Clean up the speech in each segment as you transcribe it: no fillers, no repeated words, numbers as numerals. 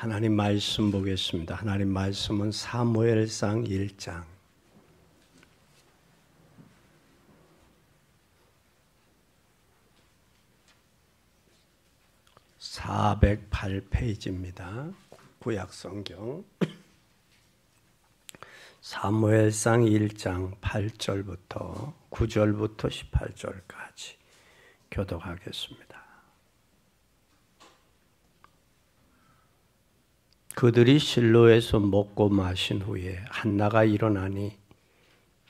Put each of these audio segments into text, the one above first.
하나님 말씀 보겠습니다. 하나님 말씀은 사무엘상 1장 408페이지입니다. 구약성경 사무엘상 1장 8절부터 9절부터 18절까지 교독하겠습니다. 그들이 실로에서 먹고 마신 후에 한나가 일어나니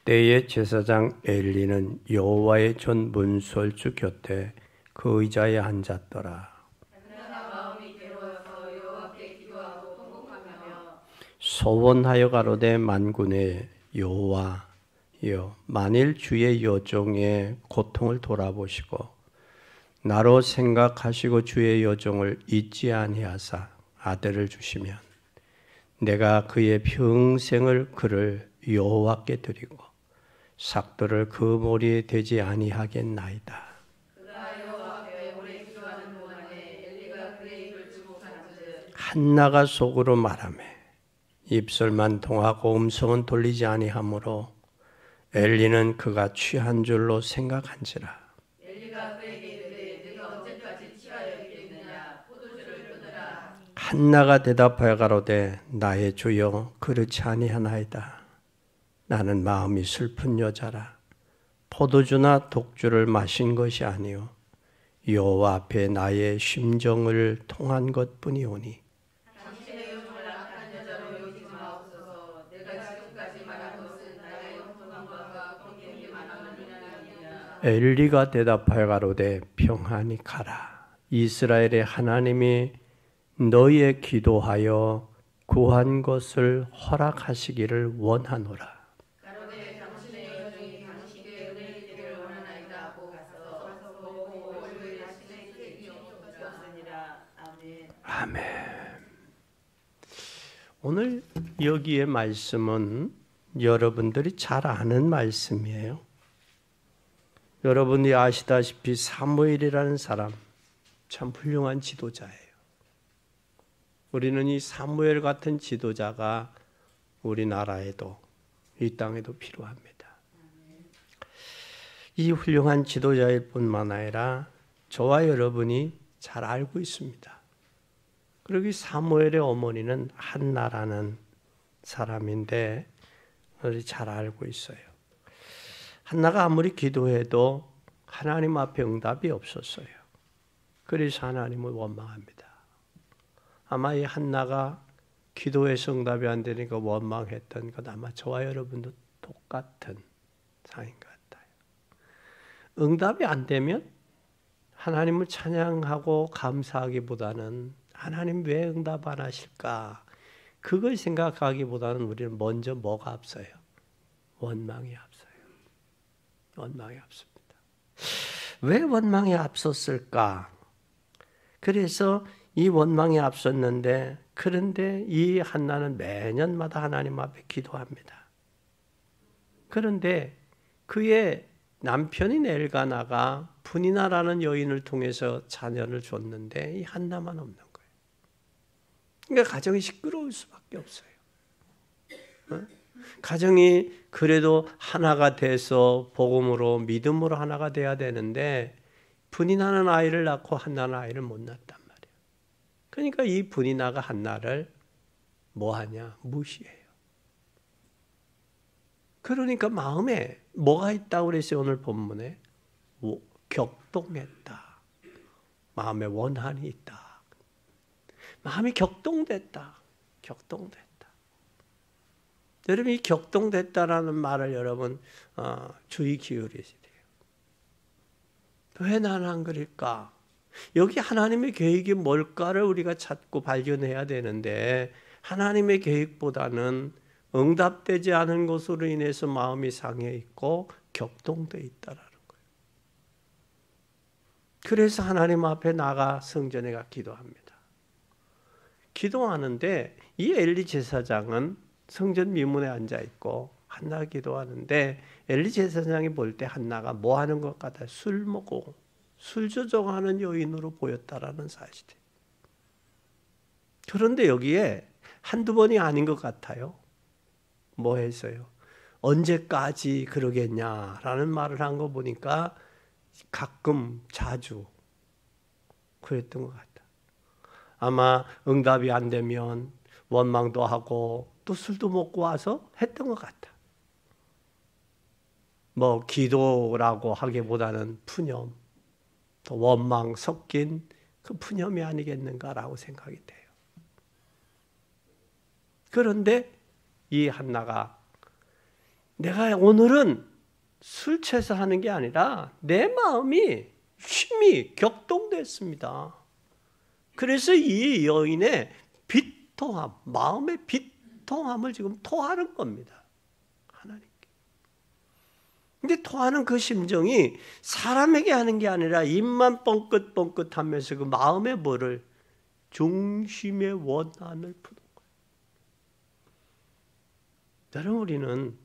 때에 제사장 엘리는 여호와의 전 문설주 곁에 그 의자에 앉았더라. 한나가 마음이 괴로워서 여호와께 기도하고 통곡하며 소원하여 가로되 만군의 여호와여, 만일 주의 여종의 고통을 돌아보시고 나로 생각하시고 주의 여종을 잊지 아니하사 아들을 주시면 내가 그의 평생을 그를 여호와께 드리고 삭도를 그 머리에 대지 아니하겠나이다. 그가 여호와 앞에 오래 기도하는 동안에 엘리가 그의 입을 주목한즉 한나가 속으로 말하매 입술만 통하고 음성은 돌리지 아니하므로 엘리는 그가 취한 줄로 생각한지라. 엘리가 그에게 이르되 네가 언제까지 취하여 있겠느냐 포도주를 끊으라. 한나가 대답하여 가로되 나의 주여 그렇지 아니하나이다. 나는 마음이 슬픈 여자라. 포도주나 독주를 마신 것이 아니요 여호와 앞에 나의 심정을 통한 것뿐이오니 당신의 여종을 악한 여자로 여기지 마옵소서. 내가 지금까지 말한 것은 나의 영통한 것과 공경이 많음이니라. 엘리가 대답하여 가로되 평안히 가라. 이스라엘의 하나님이 너희의 기도하여 구한 것을 허락하시기를 원하노라. 가로되 당신의 여종이 당신께 은혜를 입기를 원하나이다 하고 가서 먹고 얼굴에 당신의 뜻이 없으니라. 아멘. 아멘. 오늘 여기의 말씀은 여러분들이 잘 아는 말씀이에요. 여러분이 아시다시피 사무엘이라는 사람 참 훌륭한 지도자예요. 우리는 이 사무엘 같은 지도자가 우리나라에도 이 땅에도 필요합니다. 이 훌륭한 지도자일 뿐만 아니라 저와 여러분이 잘 알고 있습니다. 그리고 이 사무엘의 어머니는 한나라는 사람인데 우리 잘 알고 있어요. 한나가 아무리 기도해도 하나님 앞에 응답이 없었어요. 그래서 하나님을 원망합니다. 아마 이 한나가 기도해서 응답이 안 되니까 원망했던 것 아마 저와 여러분도 똑같은 상인 것 같아요. 응답이 안 되면 하나님을 찬양하고 감사하기보다는 하나님 왜 응답 안 하실까? 그걸 생각하기보다는 우리는 먼저 뭐가 앞서요? 원망이 앞서요. 원망이 앞섭니다. 왜 원망이 앞섰을까? 그래서 이 원망이 앞섰는데 그런데 이 한나는 매년마다 하나님 앞에 기도합니다. 그런데 그의 남편인 엘가나가 분이나라는 여인을 통해서 자녀를 줬는데 이 한나만 없는 거예요. 그러니까 가정이 시끄러울 수밖에 없어요. 가정이 그래도 하나가 돼서 복음으로 믿음으로 하나가 돼야 되는데 분이나는 아이를 낳고 한나는 아이를 못 낳았단 말이에요. 그러니까 이 분이나가 한나를 뭐하냐? 무시해요. 그러니까 마음에 뭐가 있다고 그랬어요? 오늘 본문에 격동했다. 마음에 원한이 있다. 마음이 격동됐다. 격동됐다. 여러분 이 격동됐다라는 말을 여러분 주의 기울이셔야 돼요. 왜 나는 안 그럴까? 여기 하나님의 계획이 뭘까를 우리가 찾고 발견해야 되는데 하나님의 계획보다는 응답되지 않은 것으로 인해서 마음이 상해 있고 격동돼 있다라는 거예요. 그래서 하나님 앞에 나가 성전에 가 기도합니다. 기도하는데 이 엘리 제사장은 성전 미문에 앉아 있고 한나가 기도하는데 엘리 제사장이 볼 때 한나가 뭐 하는 것 같아요? 술 먹고 술 조종하는 여인으로 보였다라는 사실이에요. 그런데 여기에 한두 번이 아닌 것 같아요. 뭐 해서요? 언제까지 그러겠냐라는 말을 한 거 보니까 가끔, 자주 그랬던 것 같다. 아마 응답이 안 되면 원망도 하고 또 술도 먹고 와서 했던 것 같다. 뭐 기도라고 하기보다는 푸념, 또 원망 섞인 그 푸념이 아니겠는가라고 생각이 돼요. 그런데 이 한나가 내가 오늘은 술 취해서 하는 게 아니라 내 마음이 심히 격동됐습니다. 그래서 이 여인의 비통함, 마음의 비통함을 지금 토하는 겁니다. 하나님께. 근데 토하는 그 심정이 사람에게 하는 게 아니라 입만 뻥긋뻥긋하면서 그 마음의 뭐를 중심의 원한을 푸는 거예요. 여러분, 우리는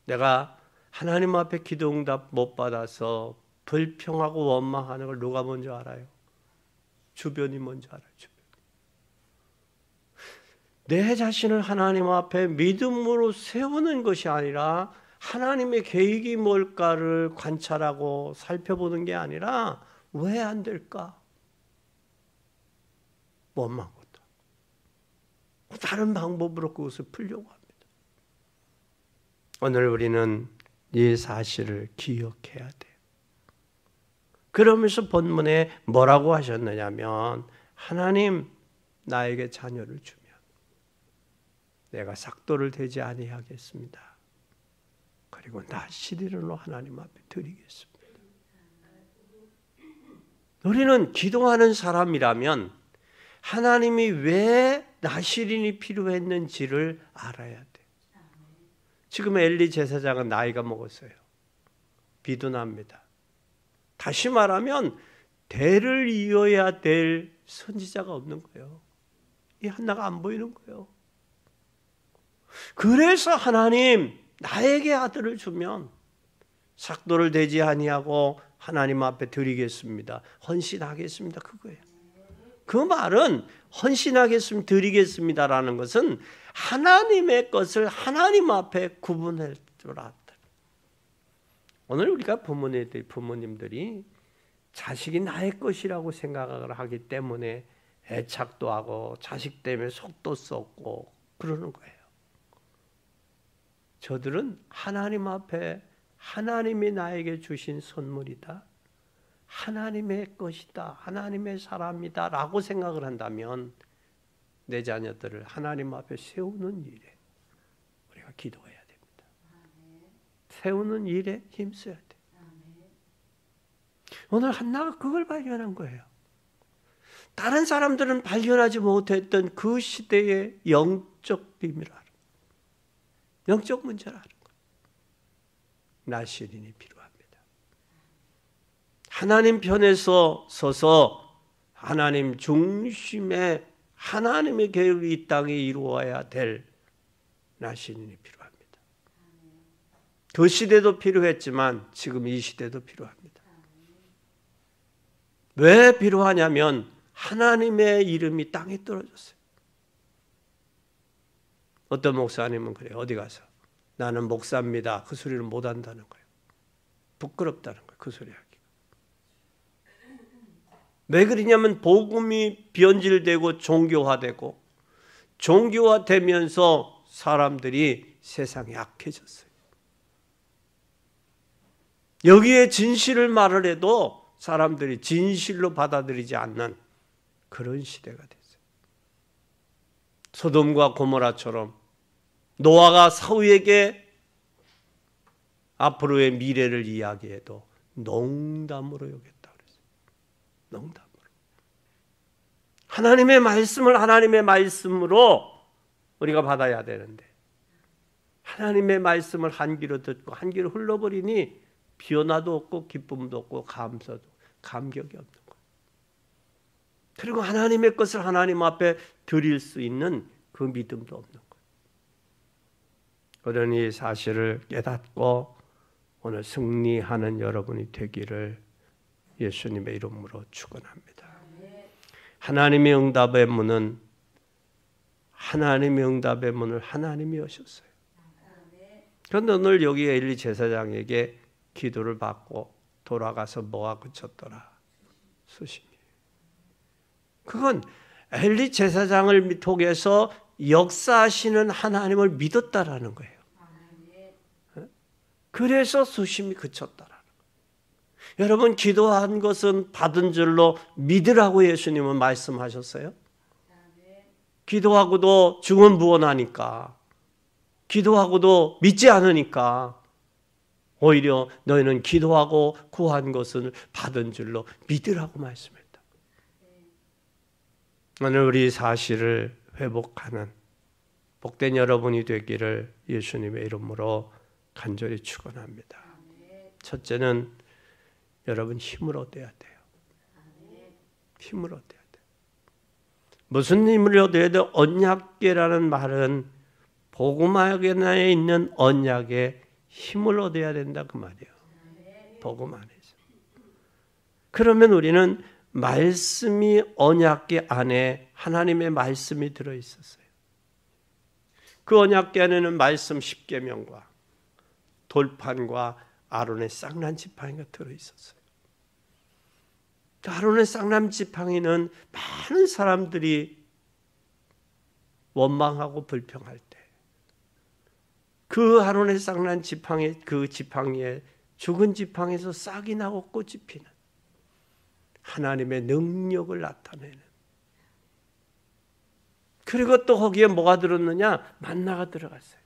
내가 하나님 앞에 기도 응답 못 받아서 불평하고 원망하는 걸 누가 먼저 알아요? 주변이 먼저 알아요. 주변. 내 자신을 하나님 앞에 믿음으로 세우는 것이 아니라 하나님의 계획이 뭘까를 관찰하고 살펴보는 게 아니라 왜 안 될까? 원망부터. 다른 방법으로 그것을 풀려고 합니다. 오늘 우리는 이 사실을 기억해야 돼요. 그러면서 본문에 뭐라고 하셨느냐면 하나님 나에게 자녀를 주면 내가 삭도를 대지 아니하겠습니다. 그리고 나 시리로 하나님 앞에 드리겠습니다. 우리는 기도하는 사람이라면 하나님이 왜 나시린이 필요했는지를 알아야 돼. 지금 엘리 제사장은 나이가 먹었어요. 비둔합니다. 다시 말하면 대를 이어야 될 선지자가 없는 거예요. 이 한나가 안 보이는 거예요. 그래서 하나님 나에게 아들을 주면 삭도를 대지 아니하고 하나님 앞에 드리겠습니다. 헌신하겠습니다. 그거예요. 그 말은 헌신하겠습니다. 드리겠습니다라는 것은 하나님의 것을 하나님 앞에 구분할 줄 알았다. 오늘 우리가 부모님들이 자식이 나의 것이라고 생각을 하기 때문에 애착도 하고 자식 때문에 속도 썩고 그러는 거예요. 저들은 하나님 앞에 하나님이 나에게 주신 선물이다. 하나님의 것이다. 하나님의 사람이다. 라고 생각을 한다면 내 자녀들을 하나님 앞에 세우는 일에 우리가 기도해야 됩니다. 세우는 일에 힘써야 돼. 오늘 한나가 그걸 발견한 거예요. 다른 사람들은 발견하지 못했던 그 시대의 영적 비밀을 알아. 영적 문제를 아는 거예요. 나시린이 필요합니다. 하나님 편에서 서서 하나님 중심에 하나님의 계획이 이 땅에 이루어야 될 나시린이 필요합니다. 그 시대도 필요했지만 지금 이 시대도 필요합니다. 왜 필요하냐면 하나님의 이름이 땅에 떨어졌어요. 어떤 목사님은 그래요. 어디 가서 나는 목사입니다. 그 소리를 못 한다는 거예요. 부끄럽다는 거예요. 그 소리 하기가. 왜 그러냐면 복음이 변질되고 종교화되고 종교화되면서 사람들이 세상에 악해졌어요. 여기에 진실을 말을 해도 사람들이 진실로 받아들이지 않는 그런 시대가 됐어요. 소돔과 고모라처럼 노아가 사후에게 앞으로의 미래를 이야기해도 농담으로 여겼다 그랬어요. 농담으로. 하나님의 말씀을 하나님의 말씀으로 우리가 받아야 되는데 하나님의 말씀을 한 귀로 듣고 한 귀로 흘러버리니 변화도 없고 기쁨도 없고 감격이 없는 거예요. 그리고 하나님의 것을 하나님 앞에 드릴 수 있는 그 믿음도 없는 거예요. 그런 이 사실을 깨닫고 오늘 승리하는 여러분이 되기를 예수님의 이름으로 축원합니다. 하나님의 응답의 문은 하나님의 응답의 문을 하나님이 여셨어요. 그런데 오늘 여기 엘리 제사장에게 기도를 받고 돌아가서 뭐가 그쳤더라? 수심이. 그건 엘리 제사장을 통해서 역사하시는 하나님을 믿었다라는 거예요. 그래서 수심이 그쳤다라는 거예요. 여러분, 기도한 것은 받은 줄로 믿으라고 예수님은 말씀하셨어요. 기도하고도 증언 부언하니까, 기도하고도 믿지 않으니까 오히려 너희는 기도하고 구한 것을 받은 줄로 믿으라고 말씀했다. 오늘 우리 사실을 회복하는 복된 여러분이 되기를 예수님의 이름으로 간절히 축원합니다. 첫째는 여러분 힘을 얻어야 돼요. 힘을 얻어야 돼요. 무슨 힘을 얻어야 돼요? 언약궤라는 말은 복음화에 있는 언약에 힘을 얻어야 된다 그 말이에요. 복음 안에서. 그러면 우리는 말씀이 언약궤 안에 하나님의 말씀이 들어있었어요. 그 언약궤 안에는 말씀 10계명과 돌판과 아론의 쌍난 지팡이가 들어있었어요. 아론의 쌍난 지팡이는 많은 사람들이 원망하고 불평할 때 그 아론의 쌍난 지팡이, 그 지팡이에 죽은 지팡이에서 싹이 나고 꽃이 피는 하나님의 능력을 나타내는. 그리고 또 거기에 뭐가 들었느냐? 만나가 들어갔어요.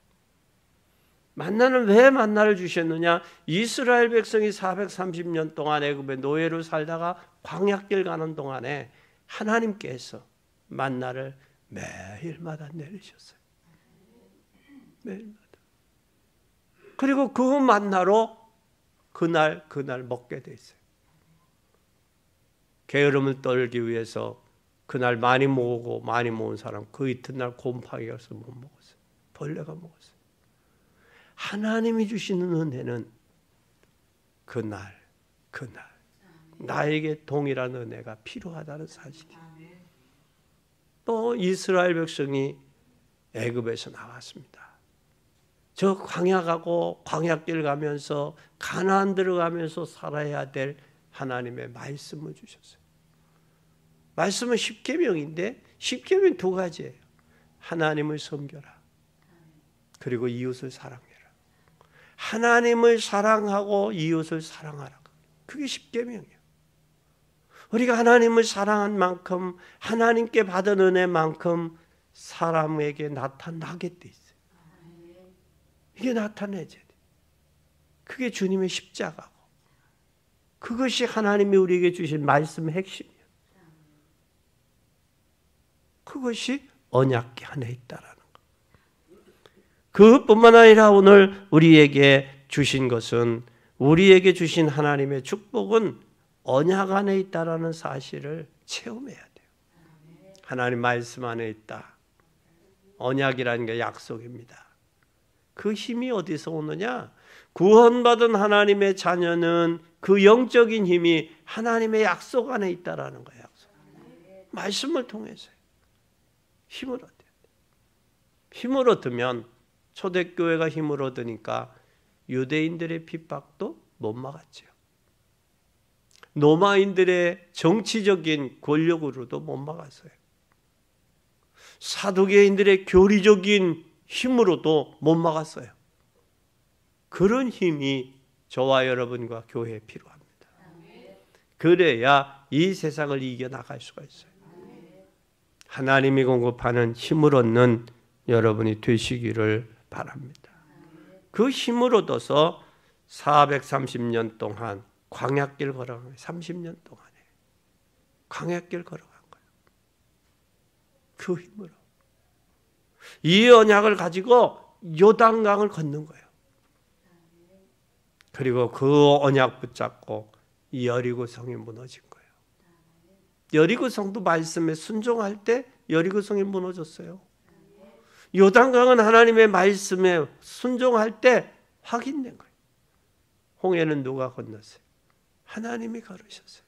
만나는 왜 만나를 주셨느냐? 이스라엘 백성이 430년 동안 애굽의 노예로 살다가 광야길 가는 동안에 하나님께서 만나를 매일마다 내리셨어요. 매일마다. 그리고 그 만나로 그날 먹게 돼 있어요. 게으름을 떨기 위해서 그날 많이 모으고 많이 모은 사람 그 이튿날 곰팡이가 없어 못 먹었어요. 벌레가 먹었어요. 하나님이 주시는 은혜는 그날 나에게 동일한 은혜가 필요하다는 사실이에요. 또 이스라엘 백성이 애굽에서 나왔습니다. 저 광야 가고 광야길 가면서 가나안 들어가면서 살아야 될 하나님의 말씀을 주셨어요. 말씀은 10계명인데 10계명 두 가지예요. 하나님을 섬겨라. 그리고 이웃을 사랑해라. 하나님을 사랑하고 이웃을 사랑하라. 그게 10계명이에요. 우리가 하나님을 사랑한 만큼 하나님께 받은 은혜만큼 사람에게 나타나게 돼 있어요. 이게 나타내야 돼. 그게 주님의 십자가고 그것이 하나님이 우리에게 주신 말씀의 핵심이에요. 그것이 언약궤 안에 있다라는 것. 그뿐만 아니라 오늘 우리에게 주신 것은 우리에게 주신 하나님의 축복은 언약 안에 있다라는 사실을 체험해야 돼요. 하나님 말씀 안에 있다. 언약이라는 게 약속입니다. 그 힘이 어디서 오느냐? 구원받은 하나님의 자녀는 그 영적인 힘이 하나님의 약속 안에 있다라는 거예요. 약속. 말씀을 통해서요. 힘을 얻어야 돼요. 힘을 얻으면 초대교회가 힘을 얻으니까 유대인들의 핍박도 못 막았죠. 로마인들의 정치적인 권력으로도 못 막았어요. 사두개인들의 교리적인 힘으로도 못 막았어요. 그런 힘이 저와 여러분과 교회에 필요합니다. 그래야 이 세상을 이겨나갈 수가 있어요. 하나님이 공급하는 힘을 얻는 여러분이 되시기를 바랍니다. 그 힘을 얻어서 430년 동안 광야길 걸어간 거예요. 30년 동안에 광야길 걸어간 거예요. 그 힘으로. 이 언약을 가지고 요단강을 걷는 거예요. 그리고 그 언약 붙잡고 여리고 성이 무너진 거예요. 여리고 성도 말씀에 순종할 때 여리고 성이 무너졌어요. 요단강은 하나님의 말씀에 순종할 때 확인된 거예요. 홍해는 누가 건넜어요? 하나님이 걸으셨어요.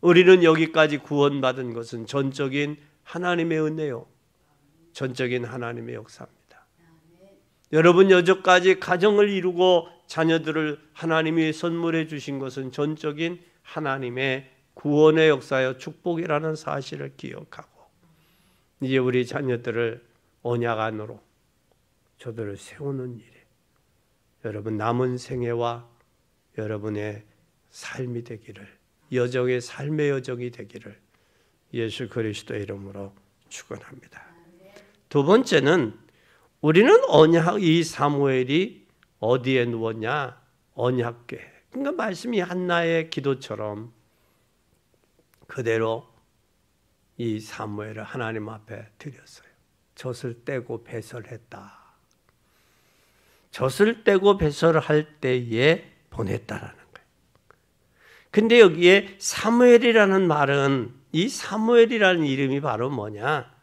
우리는 여기까지 구원받은 것은 전적인 하나님의 은혜요. 전적인 하나님의 역사입니다. 여러분 여태까지 가정을 이루고 자녀들을 하나님이 선물해 주신 것은 전적인 하나님의 구원의 역사여 축복이라는 사실을 기억하고 이제 우리 자녀들을 언약 안으로 저들을 세우는 일에 여러분 남은 생애와 여러분의 삶이 되기를, 여정의 삶의 여정이 되기를 예수 그리스도의 이름으로 축원합니다. 두 번째는 우리는 언약, 이 사무엘이 어디에 누웠냐? 언약궤. 그러니까 말씀이 한나의 기도처럼 그대로 이 사무엘을 하나님 앞에 드렸어요. 젖을 떼고 배설했다. 젖을 떼고 배설할 때에 보냈다라는 거예요. 근데 여기에 사무엘이라는 말은, 이 사무엘이라는 이름이 바로 뭐냐?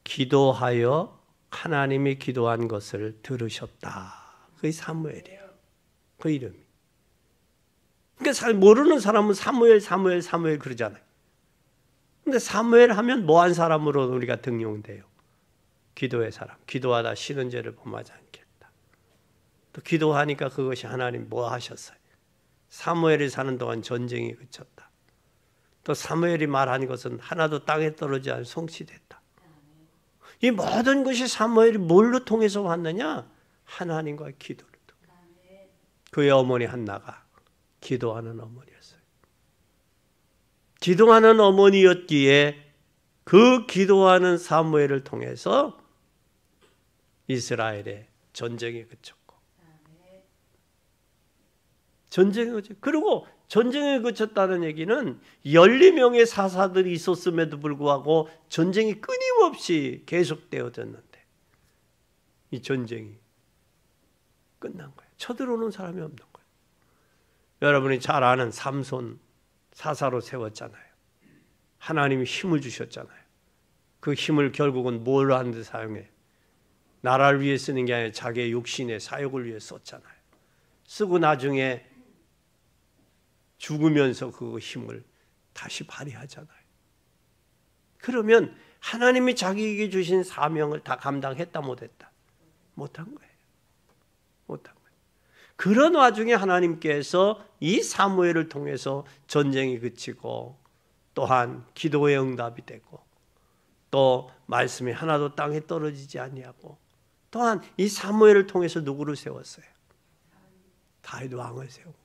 기도하여 하나님이 기도한 것을 들으셨다. 그게 사무엘이에요. 그 이름이. 그러니까 모르는 사람은 사무엘 그러잖아요. 근데 사무엘 하면 뭐한 사람으로 우리가 등용돼요? 기도의 사람. 기도하다 쉬는 죄를 범하지 않겠다. 또 기도하니까 그것이 하나님 뭐 하셨어요? 사무엘이 사는 동안 전쟁이 그쳤다. 또 사무엘이 말한 것은 하나도 땅에 떨어지지 않아 성취됐다. 이 모든 것이 사무엘이 뭘로 통해서 왔느냐? 하나님과의 기도를 통해. 그의 어머니 한나가 기도하는 어머니였어요. 기도하는 어머니였기에 그 기도하는 사무엘을 통해서 이스라엘의 전쟁이 그쳤고, 전쟁이 그쳤고, 그리고 전쟁이 그쳤다는 얘기는 12명의 사사들이 있었음에도 불구하고 전쟁이 끊임없이 계속되어졌는데 이 전쟁이 끝난 거예요. 쳐들어오는 사람이 없는 거예요. 여러분이 잘 아는 삼손 사사로 세웠잖아요. 하나님이 힘을 주셨잖아요. 그 힘을 결국은 뭘 하는 데 사용해요? 나라를 위해 쓰는 게 아니라 자기의 육신의 사욕을 위해 썼잖아요. 쓰고 나중에 죽으면서 그 힘을 다시 발휘하잖아요. 그러면 하나님이 자기에게 주신 사명을 다 감당했다 못했다? 못한 거예요. 못한 거예요. 그런 와중에 하나님께서 이 사무엘을 통해서 전쟁이 그치고 또한 기도의 응답이 되고 또 말씀이 하나도 땅에 떨어지지 아니하고 또한 이 사무엘을 통해서 누구를 세웠어요? 다윗 왕을 세운 거예요.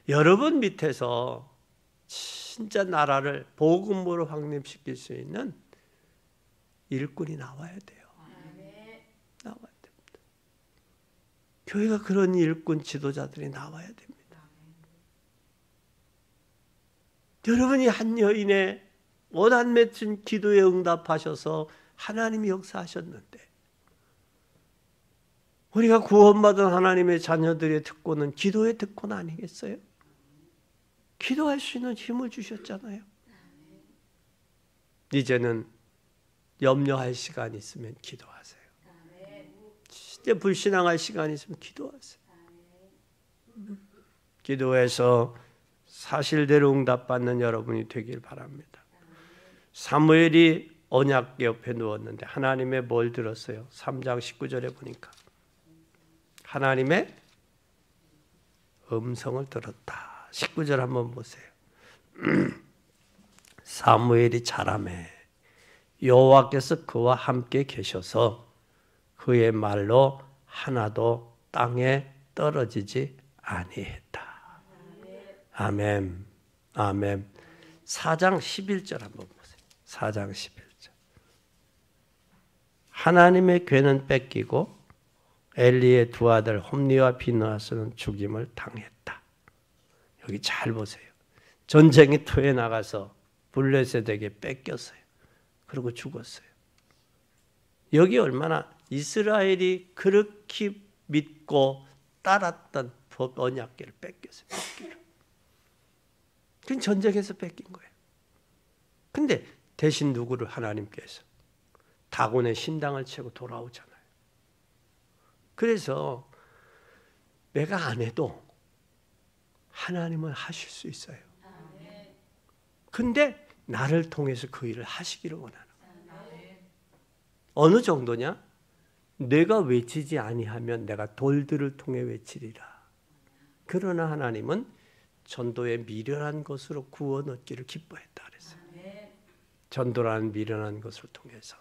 여러분 밑에서 진짜 나라를 복음으로 확립시킬 수 있는 일꾼이 나와야 돼요. 나와야 됩니다. 교회가 그런 일꾼 지도자들이 나와야 됩니다. 여러분이 한 여인의 원한 맺힌 기도에 응답하셔서 하나님이 역사하셨는데 우리가 구원받은 하나님의 자녀들의 특권은 기도의 특권 아니겠어요? 기도할 수 있는 힘을 주셨잖아요. 이제는 염려할 시간이 있으면 기도하세요. 진짜 불신앙할 시간이 있으면 기도하세요. 기도해서 사실대로 응답받는 여러분이 되길 바랍니다. 사무엘이 언약궤 옆에 누웠는데 하나님의 뭘 들었어요? 3장 19절에 보니까 하나님의 음성을 들었다. 19절 한번 보세요. 사무엘이 자라매 여호와께서 그와 함께 계셔서 그의 말로 하나도 땅에 떨어지지 아니했다. 아멘. 아멘. 4장 11절 한번 보세요. 4장 11절. 하나님의 궤는 뺏기고 엘리의 두 아들 홈니와 비느하스는 죽임을 당했다. 여기 잘 보세요. 전쟁이 토해 나가서 블레셋에게 뺏겼어요. 그리고 죽었어요. 여기 얼마나 이스라엘이 그렇게 믿고 따랐던 법 언약궤를 뺏겼어요. 그건 전쟁에서 뺏긴 거예요. 근데 대신 누구를 하나님께서 다곤의 신당을 치고 돌아오잖아요. 그래서 내가 안 해도 하나님은 하실 수 있어요. 근데 나를 통해서 그 일을 하시기를 원하는 거예요. 어느 정도냐? 내가 외치지 아니하면 내가 돌들을 통해 외치리라. 그러나 하나님은 전도의 미련한 것으로 구원 얻기를 기뻐했다 그랬어요. 전도라는 미련한 것을 통해서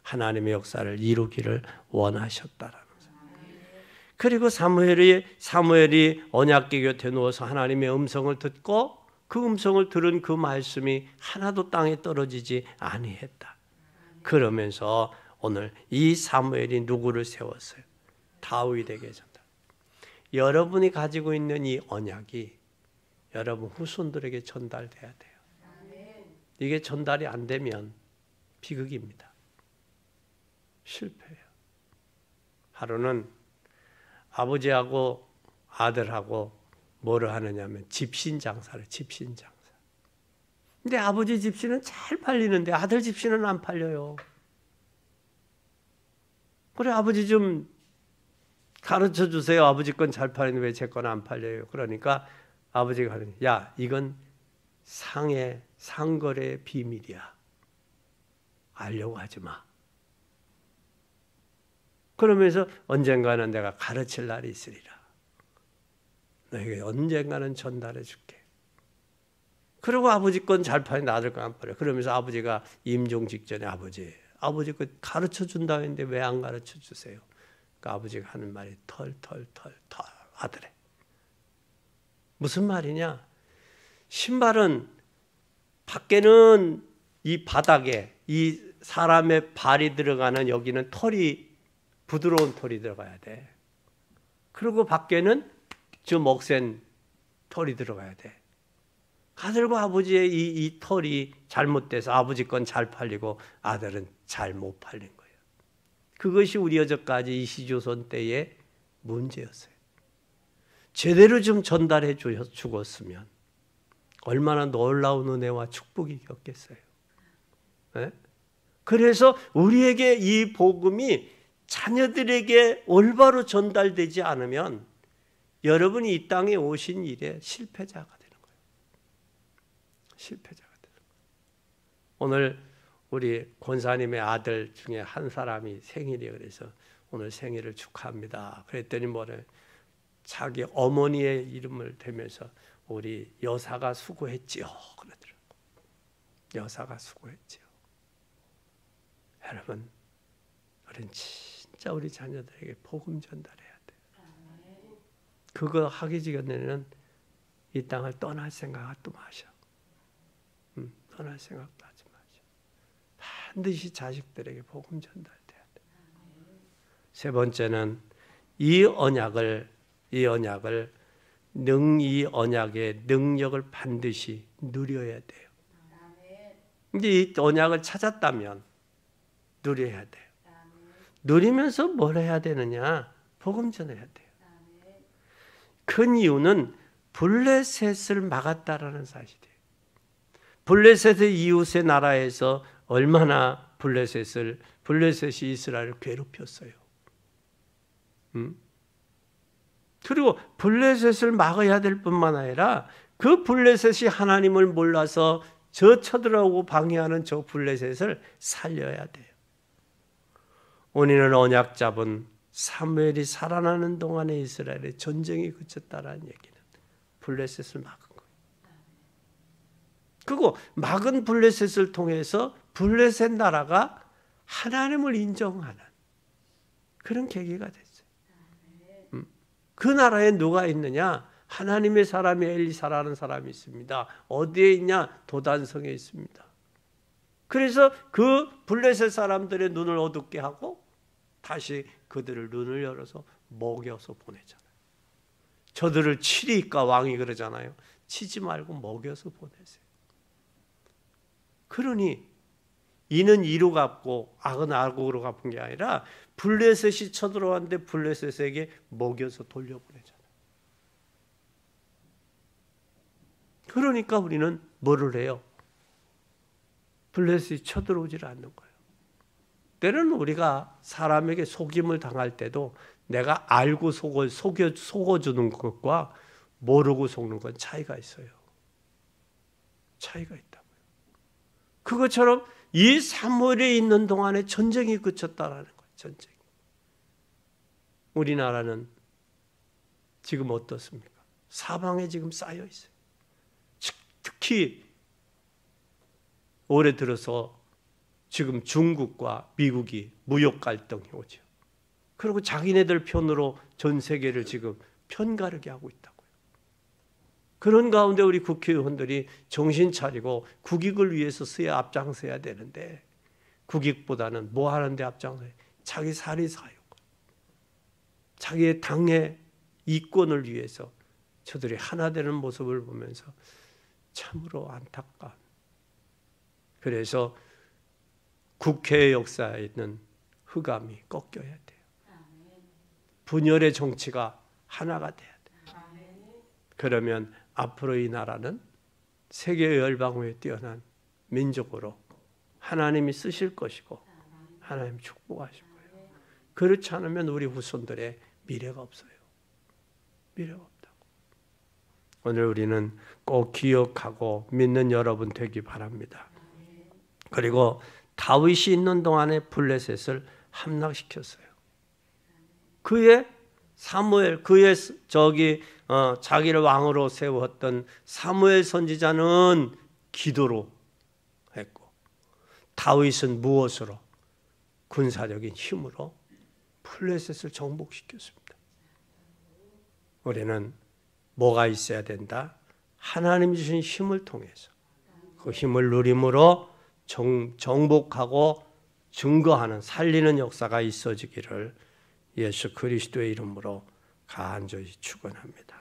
하나님의 역사를 이루기를 원하셨다라는 거죠. 그리고 사무엘이 언약궤 곁에 누워서 하나님의 음성을 듣고 그 음성을 들은 그 말씀이 하나도 땅에 떨어지지 아니했다. 그러면서 오늘 이 사무엘이 누구를 세웠어요? 다윗에게 전달. 여러분이 가지고 있는 이 언약이 여러분 후손들에게 전달돼야 돼요. 이게 전달이 안 되면 비극입니다. 실패해요. 하루는 아버지하고 아들하고 뭐를 하느냐면 집신장사를 집신장사. 근데 아버지 집신은 잘 팔리는데 아들 집신은 안 팔려요. 그래 아버지 좀 가르쳐 주세요. 아버지 건 잘 팔리는데 왜 제 건 안 팔려요? 그러니까 아버지가 하는 야 이건 상거래의 비밀이야. 알려고 하지 마. 그러면서 언젠가는 내가 가르칠 날이 있으리라. 너에게 언젠가는 전달해 줄게. 그리고 아버지 건 잘 팔리는데 아들 건 안 팔려. 그러면서 아버지가 임종 직전에 아버지 그 가르쳐 준다 했는데 왜 안 가르쳐 주세요? 그러니까 아버지가 하는 말이 털 아들에. 무슨 말이냐? 신발은 밖에는 이 바닥에 이 사람의 발이 들어가는 여기는 털이 부드러운 털이 들어가야 돼. 그리고 밖에는 저 먹센 털이 들어가야 돼. 아들과 아버지의 이 털이 잘못돼서 아버지 건 잘 팔리고 아들은 잘 못 팔린 거예요. 그것이 우리 여태까지 이시조선 때의 문제였어요. 제대로 좀 전달해 주었으면 얼마나 놀라운 은혜와 축복이 겼겠어요. 네? 그래서 우리에게 이 복음이 자녀들에게 올바로 전달되지 않으면 여러분이 이 땅에 오신 일에 실패자가 되는 거예요. 실패자가 되는 거예요. 오늘 우리 권사님의 아들 중에 한 사람이 생일이에요. 그래서 오늘 생일을 축하합니다. 그랬더니 뭐래? 자기 어머니의 이름을 대면서 우리 여사가 수고했지요. 그러더라고요. 여사가 수고했지요. 여러분, 우리는 진짜 우리 자녀들에게 복음 전달해야 돼요. 그거 하기 전에는 이 땅을 떠날 생각도 마셔. 떠날 생각도 하지 마셔. 반드시 자식들에게 복음 전달돼야 돼. 세 번째는 이 언약의 능력을 반드시 누려야 돼요. 근데 이 언약을 찾았다면 누려야 돼요. 누리면서 뭘 해야 되느냐? 복음 전해야 돼요. 큰 이유는 블레셋을 막았다라는 사실이에요. 블레셋의 이웃의 나라에서 얼마나 블레셋이 이스라엘을 괴롭혔어요. 그리고 블레셋을 막아야 될 뿐만 아니라 그 블레셋이 하나님을 몰라서 저 쳐들어오고 방해하는 저 블레셋을 살려야 돼요. 우리는 언약 잡은 사무엘이 살아나는 동안에 이스라엘의 전쟁이 그쳤다라는 얘기는 블레셋을 막은 거예요. 그리고 막은 블레셋을 통해서 블레셋 나라가 하나님을 인정하는 그런 계기가 됐어요. 그 나라에 누가 있느냐? 하나님의 사람이 엘리사라는 사람이 있습니다. 어디에 있냐? 도단성에 있습니다. 그래서 그 블레셋 사람들의 눈을 어둡게 하고 다시 그들을 눈을 열어서 먹여서 보내잖아요. 저들을 치리까 왕이 그러잖아요. 치지 말고 먹여서 보내세요. 그러니 이는 이로 갚고 악은 악으로 갚은 게 아니라 블레셋이 쳐들어왔는데 블레셋에게 먹여서 돌려보내잖아요. 그러니까 우리는 뭐를 해요? 블레셋이 쳐들어오질 않는 거예요. 때로는 우리가 사람에게 속임을 당할 때도 내가 알고 속어주는 것과 모르고 속는 건 차이가 있어요. 차이가 있다고요. 그것처럼 이 사무엘에 있는 동안에 전쟁이 그쳤다라는 거예요. 전쟁. 우리나라는 지금 어떻습니까? 사방에 지금 쌓여 있어요. 특히 올해 들어서 지금 중국과 미국이 무역 갈등이 오죠. 그리고 자기네들 편으로 전 세계를 지금 편가르게 하고 있다고요. 그런 가운데 우리 국회의원들이 정신 차리고 국익을 위해서 앞장서야 되는데 국익보다는 뭐 하는데 앞장서요? 자기 사리사욕, 자기의 당의 이권을 위해서 저들이 하나 되는 모습을 보면서 참으로 안타까운. 그래서 국회의 역사에 있는 흑암이 꺾여야 돼요. 분열의 정치가 하나가 돼야 돼요. 그러면 앞으로 이 나라는 세계 열방후에 뛰어난 민족으로 하나님이 쓰실 것이고 하나님 축복하실 거예요. 그렇지 않으면 우리 후손들의 미래가 없어요. 미래가 없다고. 오늘 우리는 꼭 기억하고 믿는 여러분 되기 바랍니다. 그리고 다윗이 있는 동안에 블레셋을 함락시켰어요. 그의 사무엘, 그의 자기를 왕으로 세웠던 사무엘 선지자는 기도로 했고, 다윗은 무엇으로? 군사적인 힘으로 블레셋을 정복시켰습니다. 우리는 뭐가 있어야 된다? 하나님 주신 힘을 통해서 그 힘을 누림으로 정복하고 증거하는 살리는 역사가 있어지기를 예수 그리스도의 이름으로 간절히 축원합니다.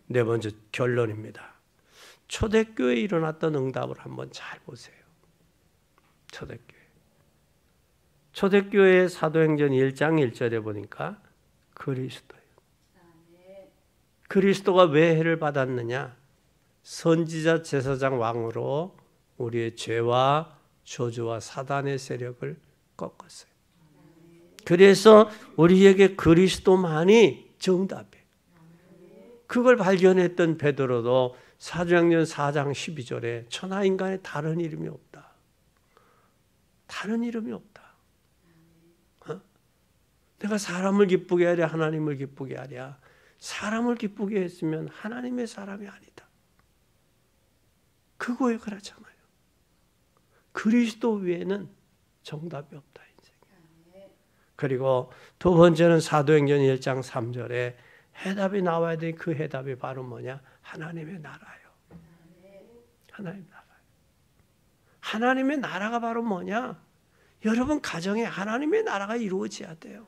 네 번째 결론입니다. 초대교회에 일어났던 응답을 한번 잘 보세요. 초대교회의 사도행전 1장 1절에 보니까 그리스도예요. 그리스도가 왜 해를 받았느냐? 선지자 제사장 왕으로 우리의 죄와 저주와 사단의 세력을 꺾었어요. 그래서 우리에게 그리스도만이 정답이에요. 그걸 발견했던 베드로도 사도행전 4장 12절에 천하인간에 다른 이름이 없다. 다른 이름이 없다. 내가 사람을 기쁘게 하랴 하나님을 기쁘게 하랴. 사람을 기쁘게 했으면 하나님의 사람이 아니다. 그거에 그렇잖아요. 그리스도 외에는 정답이 없다. 인생에. 그리고 두 번째는 사도행전 1장 3절에 해답이 나와야 돼. 그 해답이 바로 뭐냐? 하나님의 나라예요. 하나님의 나라예요. 하나님의 나라가 바로 뭐냐? 여러분 가정에 하나님의 나라가 이루어져야 돼요.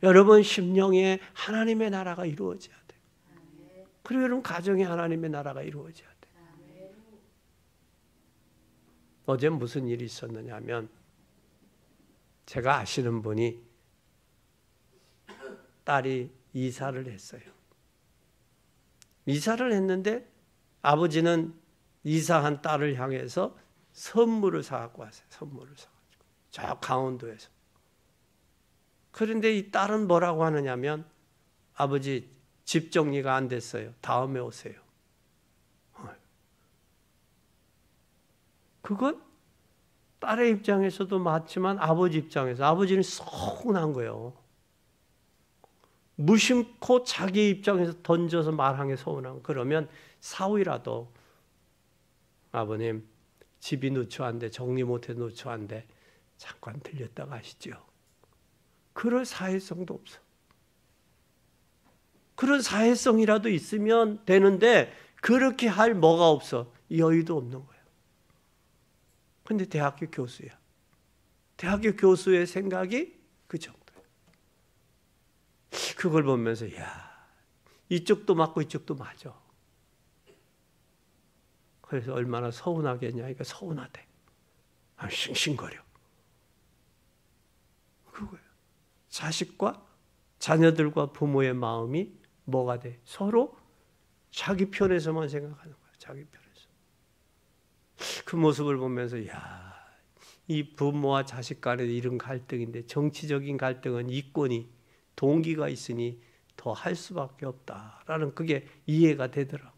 여러분 심령에 하나님의 나라가 이루어져야 돼요. 그리고 여러분 가정에 하나님의 나라가 이루어져야 돼요. 어제 무슨 일이 있었느냐 하면 제가 아시는 분이 딸이 이사를 했어요. 이사를 했는데 아버지는 이사한 딸을 향해서 선물을 사갖고 왔어요. 선물을 사가지고 저 강원도에서. 그런데 이 딸은 뭐라고 하느냐면 아버지 집 정리가 안 됐어요. 다음에 오세요. 그건 딸의 입장에서도 맞지만 아버지 입장에서 아버지는 서운한 거예요. 무심코 자기 입장에서 던져서 말한 게 서운한 거. 그러면 사위라도 아버님 집이 누추한데 정리 못해서 누추한데 잠깐 들렸다 가시죠. 그럴 사회성도 없어. 그런 사회성이라도 있으면 되는데 그렇게 할 뭐가 없어. 여유도 없는 거야. 근데 대학교 교수야. 대학교 교수의 생각이 그 정도야. 그걸 보면서 야, 이쪽도 맞고 이쪽도 맞아. 그래서 얼마나 서운하겠냐. 그러니까 서운하대. 싱싱거려. 그거예요. 자식과 자녀들과 부모의 마음이 뭐가 돼? 서로 자기 편에서만 생각하는 거야. 자기 편에서. 그 모습을 보면서 야, 이 부모와 자식 간에 이런 갈등인데 정치적인 갈등은 이권이 동기가 있으니 더 할 수밖에 없다라는 그게 이해가 되더라고.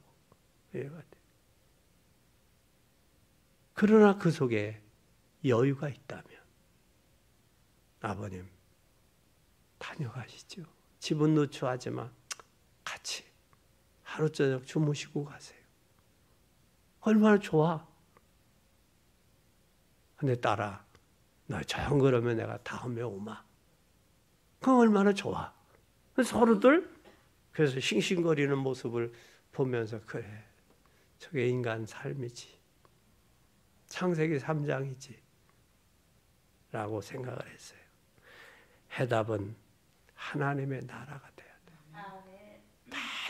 이해가 돼. 그러나 그 속에 여유가 있다면 아버님 다녀가시죠. 집은 누추하지만 같이 하루 저녁 주무시고 가세요. 얼마나 좋아. 근데 딸아, 너 정 그러면 내가 다음에 오마. 그럼 얼마나 좋아. 서로들 그래서 싱싱거리는 모습을 보면서 그래, 저게 인간 삶이지. 창세기 3장이지. 라고 생각을 했어요. 해답은 하나님의 나라가 돼야 돼.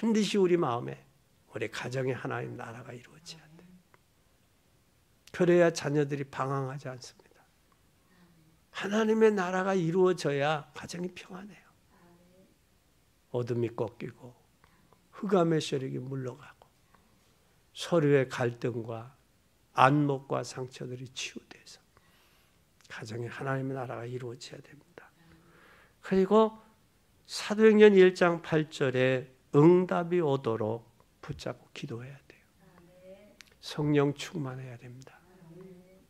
반드시 우리 마음에, 우리 가정에 하나님 나라가 이루어져야 돼. 그래야 자녀들이 방황하지 않습니다. 하나님의 나라가 이루어져야 가정이 평안해요. 어둠이 꺾이고 흑암의 세력이 물러가고 서로의 갈등과 안목과 상처들이 치유돼서 가정에 하나님의 나라가 이루어져야 됩니다. 그리고 사도행전 1장 8절에 응답이 오도록 붙잡고 기도해야 돼요. 성령 충만해야 됩니다.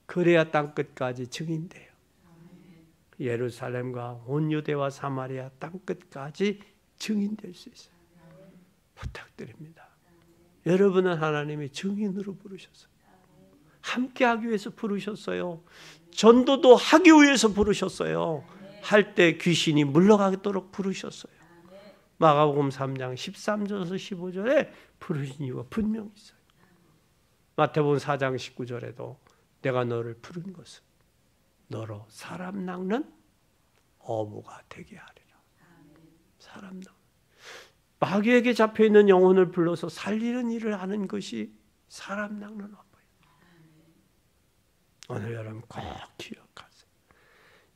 그래야 땅끝까지 증인돼요. 예루살렘과 온 유대와 사마리아 땅끝까지 증인될 수 있어요. 부탁드립니다. 여러분은 하나님이 증인으로 부르셨어요. 함께하기 위해서 부르셨어요. 전도도 하기 위해서 부르셨어요. 할 때 귀신이 물러가도록 부르셨어요. 마가복음 3장 13절에서 15절에 부르신 이유가 분명히 있어요. 마태복음 4장 19절에도 내가 너를 부른 것은 너로 사람 낚는 어부가 되게 하리라. 사람 낚는. 마귀에게 잡혀있는 영혼을 불러서 살리는 일을 하는 것이 사람 낚는 어부예요. 오늘 여러분 꼭 기억하세요.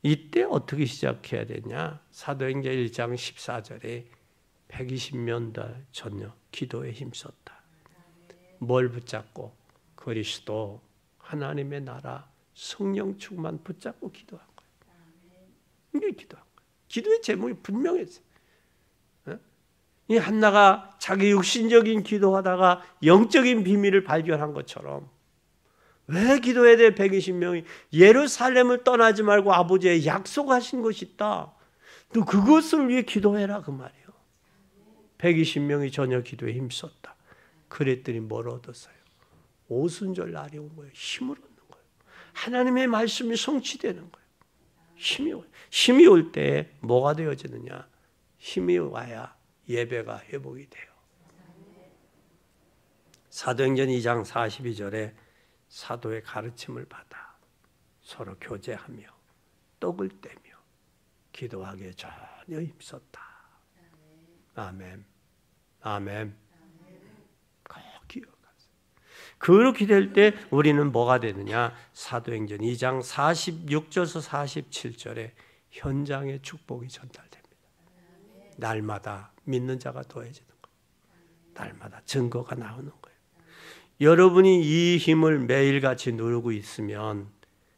이때 어떻게 시작해야 되냐? 사도행전 1장 14절에 120년대 전혀 기도에 힘썼다. 뭘 붙잡고? 그리스도, 하나님의 나라, 성령 충만 붙잡고 기도한 거예요. 이게 기도한 거예요. 기도의 제목이 분명했어요. 이 한나가 자기 육신적인 기도하다가 영적인 비밀을 발견한 것처럼 왜 기도해야 돼? 120명이 예루살렘을 떠나지 말고 아버지의 약속하신 것이 있다. 너 그것을 위해 기도해라 그 말이에요. 120명이 전혀 기도에 힘썼다. 그랬더니 뭘 얻었어요? 오순절 날이 온 거예요. 힘을 얻는 거예요. 하나님의 말씀이 성취되는 거예요. 힘이 올 때 뭐가 되어지느냐? 힘이 와야 예배가 회복이 돼요. 사도행전 2장 42절에 사도의 가르침을 받아 서로 교제하며 떡을 떼며 기도하기에 전혀 힘썼다. 아멘. 아멘. 꼭 기억하세요. 그렇게 될 때 우리는 뭐가 되느냐? 사도행전 2장 46절에서 47절에 현장의 축복이 전달됩니다. 날마다 믿는 자가 더해지는 거예요. 날마다 증거가 나오는 거예요. 여러분이 이 힘을 매일같이 누르고 있으면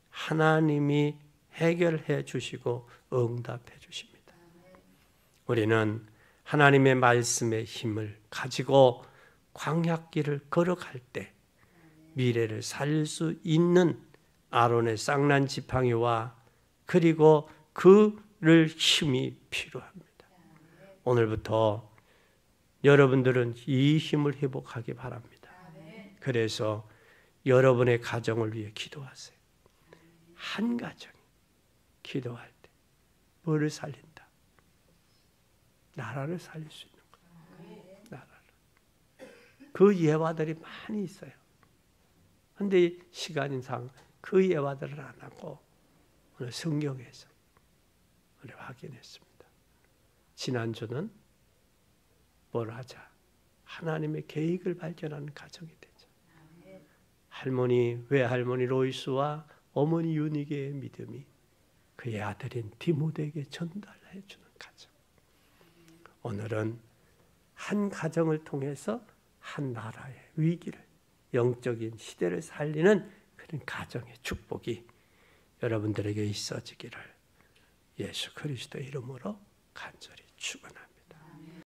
하나님이 해결해 주시고 응답해 주십니다. 우리는 하나님의 말씀의 힘을 가지고 광야길을 걸어갈 때 미래를 살릴 수 있는 아론의 쌍난 지팡이와 그리고 그를 힘이 필요합니다. 오늘부터 여러분들은 이 힘을 회복하기 바랍니다. 그래서 여러분의 가정을 위해 기도하세요. 한 가정이 기도할 때 뭐를 살린다? 나라를 살릴 수 있는 거예요. 나라를. 그 예화들이 많이 있어요. 그런데 시간상 그 예화들을 안 하고 오늘 성경에서 우리 확인했습니다. 지난주는 뭘 하자? 하나님의 계획을 발견하는 가정이 되자. 외할머니 로이스와 어머니 유니게의 믿음이 그의 아들인 디모데에게 전달해 주는 가정. 오늘은 한 가정을 통해서 한 나라의 위기를, 영적인 시대를 살리는 그런 가정의 축복이 여러분들에게 있어지기를 예수 그리스도의 이름으로 간절히 축원합니다.